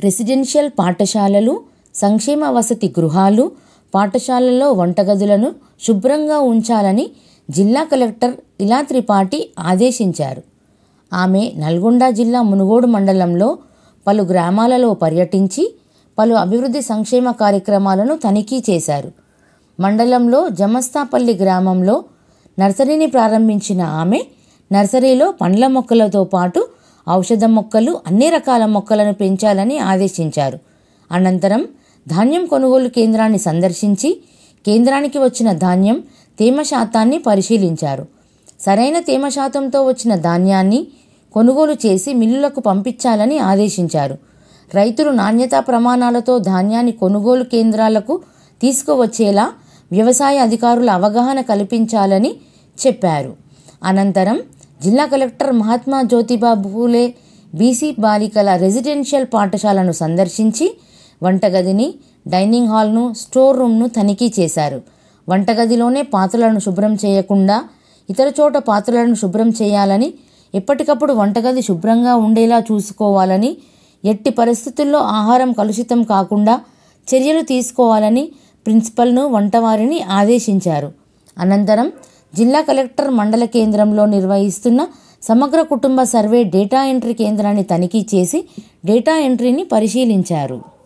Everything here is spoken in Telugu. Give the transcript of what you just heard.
రెసిడెన్షియల్ పాఠశాలలు, సంక్షేమ వసతి గృహాలు, పాఠశాలల్లో వంటగదులను శుభ్రంగా ఉంచాలని జిల్లా కలెక్టర్ ఇలా త్రిపాఠి ఆదేశించారు. ఆమె నల్గొండ జిల్లా మునుగోడు మండలంలో పలు గ్రామాలలో పర్యటించి పలు అభివృద్ధి సంక్షేమ కార్యక్రమాలను తనిఖీ చేశారు. మండలంలో జమస్తాపల్లి గ్రామంలో నర్సరీని ప్రారంభించిన ఆమె నర్సరీలో పండ్ల మొక్కలతో పాటు ఔషధ మొక్కలు, అన్ని రకాల మొక్కలను పెంచాలని ఆదేశించారు. అనంతరం ధాన్యం కొనుగోలు కేంద్రాన్ని సందర్శించి కేంద్రానికి వచ్చిన ధాన్యం తేమ శాతాన్ని పరిశీలించారు. సరైన తేమ శాతంతో వచ్చిన ధాన్యాన్ని కొనుగోలు చేసి మిల్లులకు పంపించాలని ఆదేశించారు. రైతులు నాణ్యతా ప్రమాణాలతో ధాన్యాన్ని కొనుగోలు కేంద్రాలకు తీసుకువచ్చేలా వ్యవసాయ అధికారుల అవగాహన కల్పించాలని చెప్పారు. అనంతరం జిల్లా కలెక్టర్ మహాత్మా జ్యోతిబా ఫూలే బీసీ బాలికల రెసిడెన్షియల్ పాఠశాలను సందర్శించి వంటగదిని, డైనింగ్ హాల్ను, స్టోర్ రూమ్ను తనిఖీ చేశారు. వంటగదిలోనే పాత్రలను శుభ్రం చేయకుండా ఇతర చోట పాత్రలను శుభ్రం చేయాలని, ఎప్పటికప్పుడు వంటగది శుభ్రంగా ఉండేలా చూసుకోవాలని, ఎట్టి పరిస్థితుల్లో ఆహారం కలుషితం కాకుండా చర్యలు తీసుకోవాలని ప్రిన్సిపల్ను, వంటవారిని ఆదేశించారు. అనంతరం జిల్లా కలెక్టర్ మండల కేంద్రంలో నిర్వహిస్తున్న సమగ్ర కుటుంబ సర్వే డేటా ఎంట్రీ కేంద్రాన్ని తనిఖీ చేసి డేటా ఎంట్రీని పరిశీలించారు.